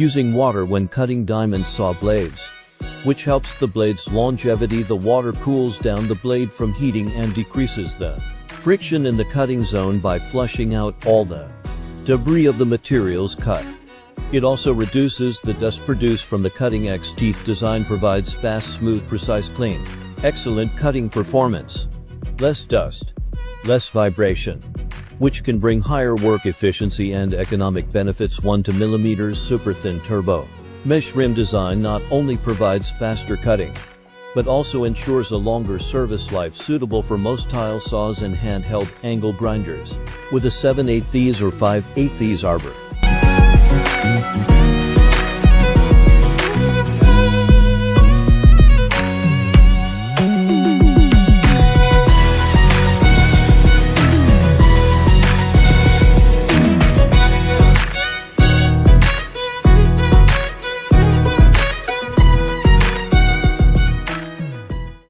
using water when cutting diamond saw blades, which helps the blade's longevity. The water cools down the blade from heating and decreases the friction in the cutting zone by flushing out all the debris of the materials cut. It also reduces the dust produced from the cutting. X-teeth design provides fast, smooth, precise, clean, excellent cutting performance. Less dust, less vibration, which can bring higher work efficiency and economic benefits. 1 to mm super thin turbo mesh rim design not only provides faster cutting, but also ensures a longer service life, suitable for most tile saws and handheld angle grinders with a 7/8 or 5/8 arbor.